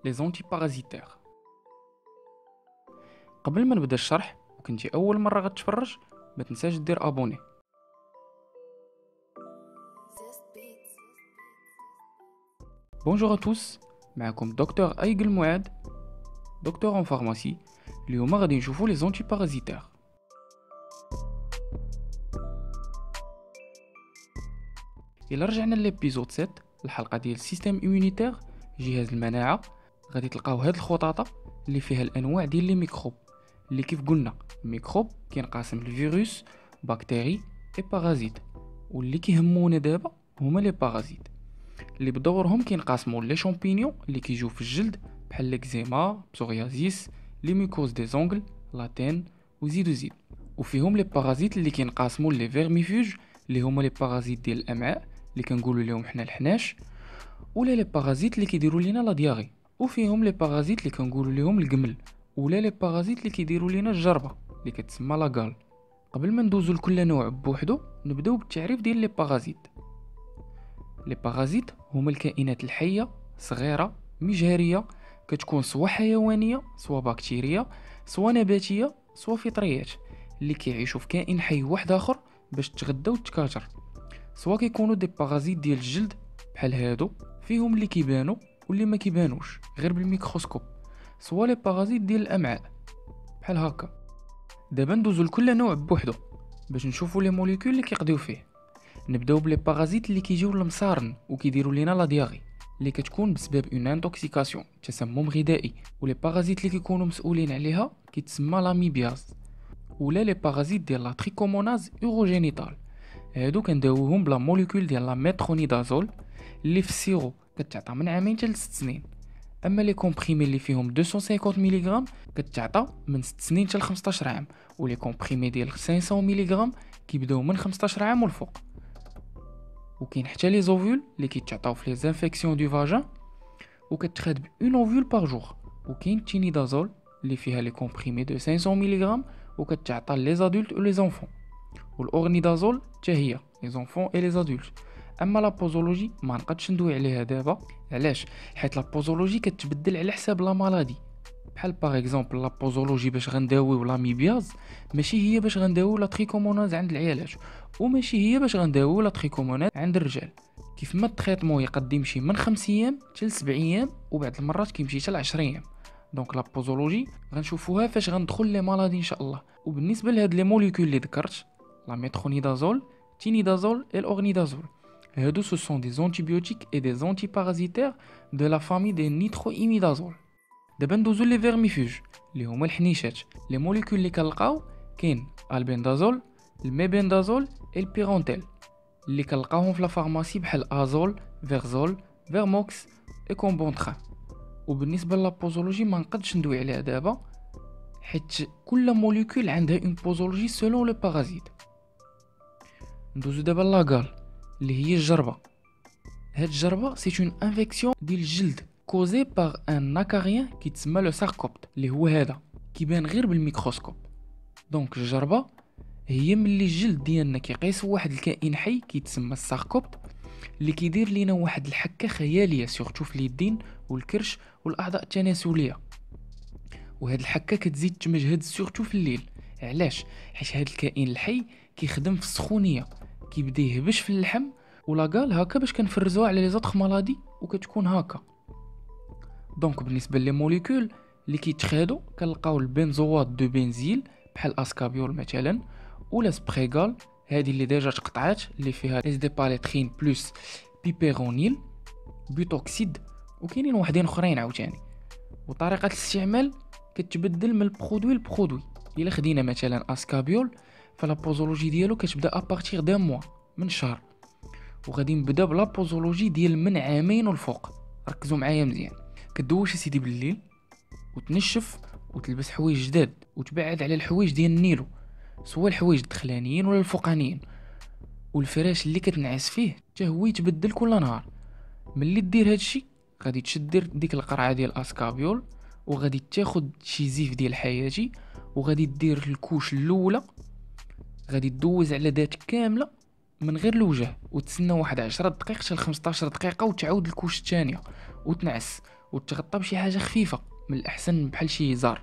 لي زونتي بارازيتير. قبل ما نبدا الشرح وكنتي اول مره غتفرج، ما تنساش دير ابوني. بونجور ا توس، معكم دكتور ايغل معاد، دكتور en pharmacie. اليوم غادي نشوفوا لي زونتي بارازيتير. الا رجعنا للابيزود 7، الحلقه ديال السيستم ايمونيتير، جهاز المناعه، غادي تلقاو هاد الخطاطه اللي فيها الانواع ديال لي ميكروب، اللي كيف قلنا الميكروب كينقسم لفيروس، بكتيري اي بارازيت، واللي كيهمونا دابا هما لي بارازيت اللي بدورهم كينقسموا لي شامبينيون اللي كيجيو في الجلد بحال ليكزيما، بسوريازيس، لي ميكوز دي زونغل، لاتين وزيد. وفيهم لي بارازيت اللي كينقسموا لي فيرميفوج اللي هما لي بارازيت ديال الامعاء اللي كنقولوا لهم حنا الحناش، ولا لي بارازيت اللي كيديروا لينا لا دياغي. وفيهم لي بارازيت اللي كنقولوا لهم القمل، ولا لي بارازيت اللي كيديروا لينا الجربه اللي كتسمى لاغال. قبل ما ندوزو لكل نوع بوحدو، نبداو بالتعريف ديال لي بارازيت. لي بارازيت هما الكائنات الحيه صغيره مجهريه، كتكون سواء حيوانيه سواء بكتيريه سواء نباتيه سواء فطريات، اللي كيعيشوا في كائن حي واحد اخر باش تغدى وتكاثر. سواء كيكونوا دي بارازيت ديال الجلد بحال هادو، فيهم اللي كيبانوا واللي ما كيبانوش غير بالميكروسكوب، سواء لي بارازيت ديال الامعاء بحال هكا. دابا ندوزو لكل نوع بوحدو باش نشوفوا لي موليكول اللي كيقضيو فيه. نبداو بلي بارازيت اللي كيجيو للمصارن وكيديروا لينا لا دياغي، اللي كتكون بسبب اون انتوكسيكاسيون، تسمم غذائي. ولي بارازيت اللي كيكونوا مسؤولين عليها كيتسمى لاميبياز. ولا لي بارازيت ديال لا تريكوموناز اوروجينيتال، هادو كنداووهم بلا موليكول ديال لا ميترونيدازول اللي في السيرو كتعطى من عامين حتى ل 6 سنين. اما لي كومبريمي اللي فيهم 250 ملغ كتعطى من 6 سنين حتى ل 15 عام، ولي كومبريمي ديال 500 ملغ كيبداو من 15 عام والفوق. وكاين حتى لي زوفول اللي كيتعطاو في لي زانفيكسيون دو فاجان وكتخاد اون اوفول بار جور. وكاين تينيدازول اللي فيها لي كومبريمي دو 500 ملغ وكتعطى لي زادولت و لي زونفون. والاورنيدازول حتى هي لي زونفون اي لي زادولت. اما لا بوزولوجي ما نقدش ندوي عليها دابا، علاش؟ حيت لا بوزولوجي كتبدل على حساب لا مالادي. بحال باغ اكزومبل لا بوزولوجي باش غنداويو لاميبياز ماشي هي باش غنداويو لا تريكوموناز عند العيالات، وماشي هي باش غنداويو لا تريكوموناز عند الرجال. كيف ما التريتمون يقد يمشي من 5 ايام حتى ل 7 ايام، وبعض المرات كيمشي حتى ل 10 ايام. دونك لا بوزولوجي غنشوفوها فاش غندخل لي مالادي ان شاء الله. وبالنسبه لهاد لي موليكول اللي ذكرت، لا ميترونيدازول، تينيدازول et l'ornidazole, هادو ce sont des antibiotiques et des antiparasitaires de la famille des nitroimidazoles. دابا ندوزو لي فيرميفوج اللي هما الحنيشات. لي موليكول اللي كنلقاو كاين البندازول، الميبندازول et البيرونتيل اللي كنلقاوهم في لا فارماسي بحال ازول، فيرزول، فيرموكس et كومبونترا. وبالنسبه للبوزولوجي ما نقدش ندوي عليها دابا حيت كل موليكول عندها اون بوزولوجي سولون لو بارازيت. ندوزو دابا لاغال اللي هي الجربه. هاد الجربه سي اون انفيكسيون ديال الجلد كوزي باغ ان اكاريان كيتسمى لو ساركوبت، اللي هو هذا كيبان غير بالميكروسكوب. دونك الجربه هي ملي الجلد ديالنا كيقيس واحد الكائن حي كيتسمى الساركوبت، اللي كيدير لينا واحد الحكه خياليه سورتو في اليدين والكرش والاعضاء التناسليه. وهاد الحكه كتزيد تمجهد سورتو في الليل. علاش؟ حيت هاد الكائن الحي كيخدم في السخونيه، كيبدا يهبش في اللحم ولاغال هكا باش كنفرزوها على لي زوطخ مالادي وكتكون هكا. دونك بالنسبه لي موليكول اللي كيتخادو كنلقاو البنزوات دو بنزيل بحال اسكابيول مثلا، ولا سبريغال هذه اللي ديجا تقطعات اللي فيها اس دي باليترين بلس بيبيرونيل، بوتوكسيد، وكاينين وحدين اخرين عاوتاني. وطريقه الاستعمال كتبدل من البرودوي للبرودوي. الا خدينا مثلا اسكابيول فلا بوزولوجي ديالو كتبدا ابارتيغ دان موا، من شهر. وغادي نبدا بلا بوزولوجي ديال من عامين والفوق. ركزوا معايا مزيان. كدوش سيدي بالليل وتنشف وتلبس حوايج جداد وتبعد على الحوايج ديال النيلو، سواء الحوايج الدخلانيين ولا الفوقانيين. والفراش اللي كتنعس فيه حتى هو يتبدل كل نهار. ملي دير هادشي غادي تشدر ديك القرعه ديال اسكابيول وغادي تاخد شي زيف ديال حياتي وغادي دير الكوش الاولى، غادي تدوز على ذاتك كامله من غير الوجه وتسنى واحد 10 دقائق حتى ل 15 دقيقه وتعاود الكوش الثانيه وتنعس وتغطى بشي حاجه خفيفه، من الاحسن بحال شي زار،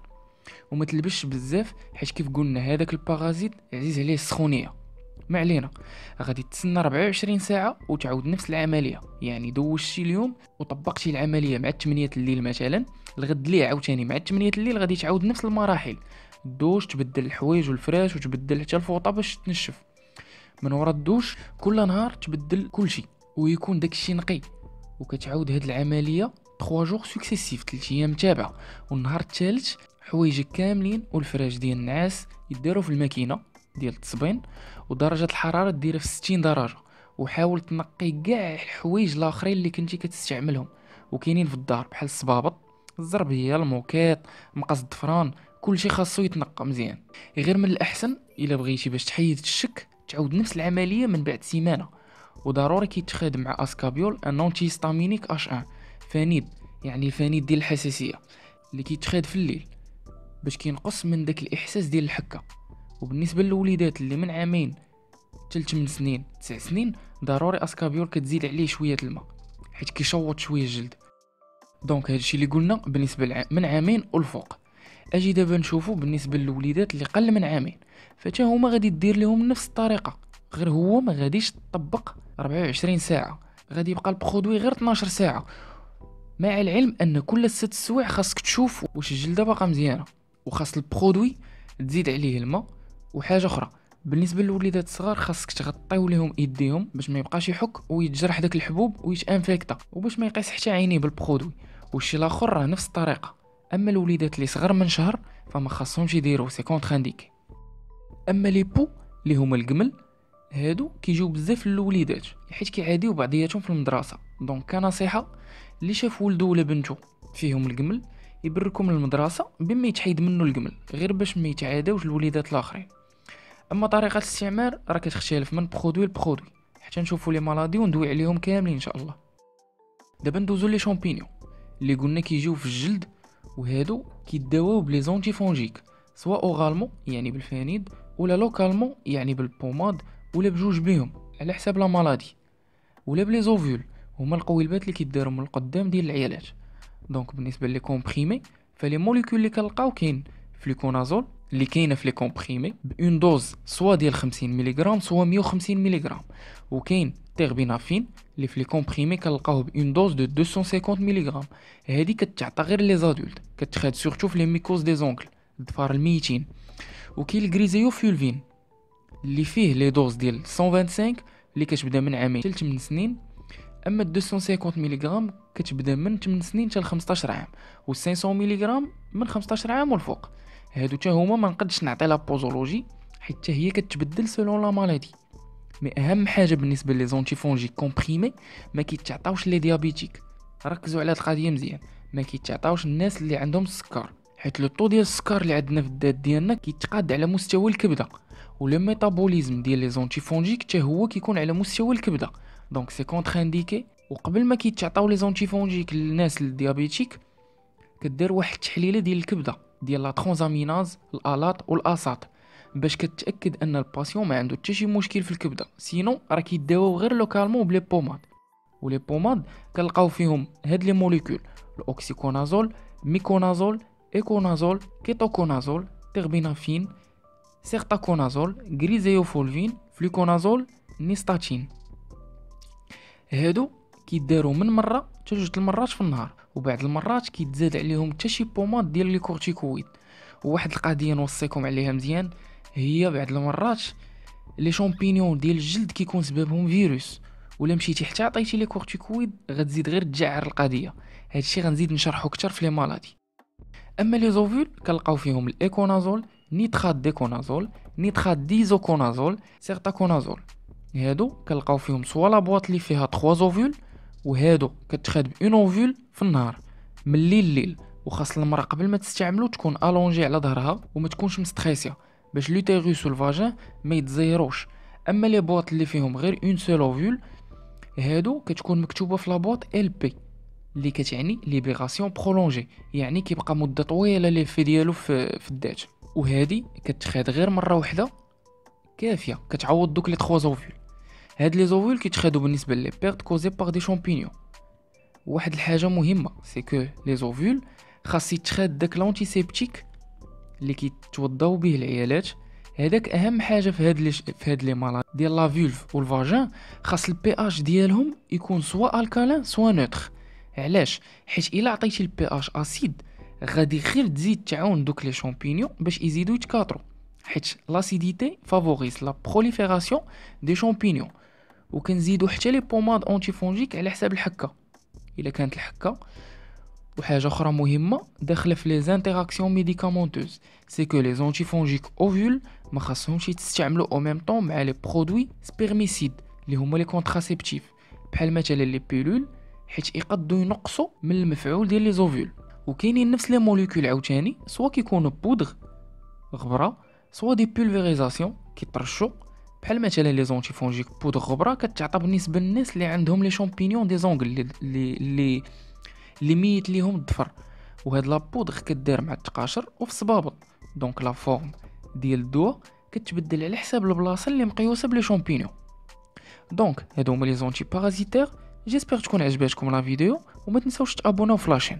وما تلبسش بزاف حيت كيف قلنا هذاك البارازيت عزيز عليه السخونيه. ما علينا، غادي تسنى 24 ساعه وتعاود نفس العمليه، يعني دوشتي اليوم وطبقتي العمليه مع 8 الليل مثلا، الغد ليه عاوتاني مع 8 الليل غادي تعاود نفس المراحل، دوش تبدل الحوايج والفراش وتبدل حتى الفوطه باش تنشف. من ورا الدوش كل نهار تبدل كل شيء ويكون داكشي نقي، وكتعاود هاد العمليه 3 جوغ سكسيسيف، 3 ايام متابعه. والنهار الثالث حوايجك كاملين والفراش ديال النعاس يديروا في الماكينه ديال التصبين، ودرجه الحراره ديرها في 60 درجه، وحاول تنقي كاع الحوايج الاخرين اللي كنتي كتستعملهم وكاينين في الدار بحال الصبابط، الزربيه، الموكيط، مقص الضفران، كلشي خاصو يتنقى مزيان. غير من الاحسن الا بغيتي باش تحيد الشك تعاود نفس العمليه من بعد سيمانه. وضروري كيتخاد مع اسكابيول ان انتي ستامينيك اش 1 فانيد، يعني الفانيد ديال الحساسيه اللي كيتخاد في الليل باش كينقص من داك الاحساس ديال الحكه. وبالنسبه للوليدات اللي من عامين حتى 8 سنين 9 سنين ضروري اسكابيول كتزيد عليه شويه الماء حيت كيشوط شويه الجلد. دونك هادشي اللي قلنا بالنسبه من عامين والفوق. اجي دابا نشوفو بالنسبه للوليدات اللي قل من عامين، فتا هما غادي دير لهم نفس الطريقه، غير هو ما غاديش تطبق 24 ساعه، غادي يبقى البرودوي غير 12 ساعه، مع العلم ان كل 6 سوايع خاصك تشوف واش الجلده باقا مزيانه، وخاص البرودوي تزيد عليه الماء. وحاجه اخرى بالنسبه للوليدات الصغار خاصك تغطيو لهم ايديهم باش ما يبقاش يحك ويتجرح داك الحبوب ويتانفيكتا، وباش ما يقيس حتى عينيه بالبرودوي. والشي الاخر راه نفس الطريقه. اما الوليدات اللي صغر من شهر فما خاصهمش يديروا سي كونترانديك. اما لي بو اللي هما الجمل هادو كيجيو بزاف للوليدات حيت كيعاديو بعضياتهم في المدرسه. دونك كنصيحه اللي شاف ولده ولا بنته فيهم الجمل يبركم للمدرسه بما يتحيد منه الجمل، غير باش ما يتعاداوش الوليدات الاخرين. اما طريقه الاستعمال راه كتختلف من برودوي لبرودوي حتى نشوفوا لي مالادي وندوي عليهم كاملين ان شاء الله. دابا ندوزو لي شامبينيون اللي قلنا كيجيو في الجلد، وهادو كيداواو بلي زونتي فونجيك سواء اوغالمون يعني بالفانيد ولا لوكالمون يعني بالبوماد ولا بجوج بيهم على حساب لا مالادي، ولا بلي زوفول هما القويلبات اللي كيداروا من القدام ديال العيالات. دونك بالنسبه لي كومبريمي فلي موليكول اللي كنلقاو كاين فليكونازول اللي كاينه في لي كومبريمي بون دوز سوا ديال 50 ملغ سوا 150 ملغ، وكاين تيربينافين اللي في لي كومبريمي كنلقاوه بون دوز دو 250 ملغ. هذه كتعطى غير لي زادولت، كتخاد سورتو في لي ميكوز دي زونكل الظفار الميتين. وكاين الغريزيو فولفين اللي فيه لي دوز ديال 125 اللي كتبدا من عامين حتى 8 سنين. اما 250 ملغ كتبدا من 8 سنين حتى 15 عام، و 500 ملغ من 15 عام والفوق. هادو حتى هما ما نقدش نعطي لا بوزولوجي حتى هي كتبدل سولون لا مالادي. مي اهم حاجه بالنسبه لي زونتي فونجيك كومبريمي ما كيتعطاوش لي ديابيتيك، ركزوا على هاد القضيه مزيان، ما كيتعطاوش الناس اللي عندهم السكر حيت لو طو ديال السكر اللي عندنا في الذات ديالنا كيتقاد على مستوى الكبده، ولو ميتابوليزم ديال لي زونتي فونجيك حتى هو كيكون على مستوى الكبده. دونك سي كونترانديكي. وقبل ما كيتعطاو لي زونتي فونجيك للناس الديابيتيك كدير واحد التحليله ديال الكبده ديال لا ترانزاميناز الالات والاساط باش كتاكد ان الباسيون ما عنده حتى شي مشكل في الكبده، سينو راه كيداواو غير لوكالمون بلي بوماد. ولي بوماد كنلقاو فيهم هاد لي موليكول الاوكسيكونازول، ميكونازول، ايكونازول، كيتوكونازول، تيربينافين، سيرتاكونازول، غريزيوفولفين، فلوكونازول، نيستاتين. هادو كيداروا من مره حتى جوج المرات في النهار، وبعد المرات كيتزاد عليهم حتى شي بوماد ديال لي كورتيكويد. وواحد القضيه نوصيكم عليها مزيان هي بعد المرات لي شامبينيون ديال الجلد كيكون سببهم فيروس، ولا مشيتي حتى عطيتي لي كورتيكويد غتزيد غير تجعر القضيه. هادشي غنزيد نشرحو اكثر في لي مالادي. اما لي زوفول كنلقاو فيهم الايكونازول، نيترات ديكونازول، نيترات ديزوكونازول، سيرتاكونازول. هادو كنلقاو فيهم سوا لا بواط اللي فيها 3 زوفول، وهادو كتخاد بون اوفول في النهار من الليل ليل. وخاص المراه قبل ما تستعملو تكون الونجي على ظهرها وما تكونش مستريسيه باش لوتيروس والفاجين ما يتزيروش. اما لي بواط اللي فيهم غير اون سول اوفول هادو كتكون مكتوبه في لابواط ال بي اللي كتعني ليبيغاسيون برولونجي، يعني كيبقى مده طويله ليفي ديالو في الذات. وهادي كتخاد غير مره واحده كافيه كتعوض دوك لي 3 زوفول. هاد لي زوفول كيتخادو بالنسبه لي بيرت كوزي باغ دي شامبينيون. واحد الحاجه مهمه سي كو لي زوفول خاص يتخاد داك لونتيسيبتيك اللي كيتوضاو به العيالات. هذاك اهم حاجه في هاد لي مالاد ديال لا فولف والفاجين. خاص البي اش ديالهم يكون سوا الكالين سوا نوتر. علاش؟ حيت الا عطيتي البي اش اسيد غادي غير تزيد تعاون دوك لي شامبينيون باش يزيدو يتكاثروا، حيت لاسيديتي فافوريز لا بروليفيراسيون دي شامبينيون. وكنزيدو حتى لي بوماد اونتي فونجيك على حساب الحكه الا كانت الحكه. وحاجه اخرى مهمه داخله في لي زانتيراكسيون ميديكامونتوز سي كو لي زونتي فونجيك اوفول ما خاصهمش يتستعملوا او ميم طون مع لي برودوي سبيرميسيد اللي هما لي كونتراسيبتيف بحال مثلا لي بيلول، حيت يقدروا ينقصوا من المفعول ديال لي زوفول. وكاينين نفس لي موليكول عاوتاني سوا كيكونوا بودغ غبره سوا دي بولفيريزاسيون كيطرشوا، بحال مثلا لي زونتي فونجيك بودغ غبره كتعطى بالنسبه للناس اللي عندهم لي شامبينيون دي زونغل اللي ميت ليهم الضفر. وهاد لابودغ كدير مع التقاشر وفي الصبابط، دونك لا فورم ديال الدواء كتبدل على حساب البلاصه اللي مقيوسه بلي شامبينيون. دونك هادو هما لي زونتي بارازيتير. جيسبر تكون عجباتكم لا فيديو وما تنساوش تابوناو في لاشين.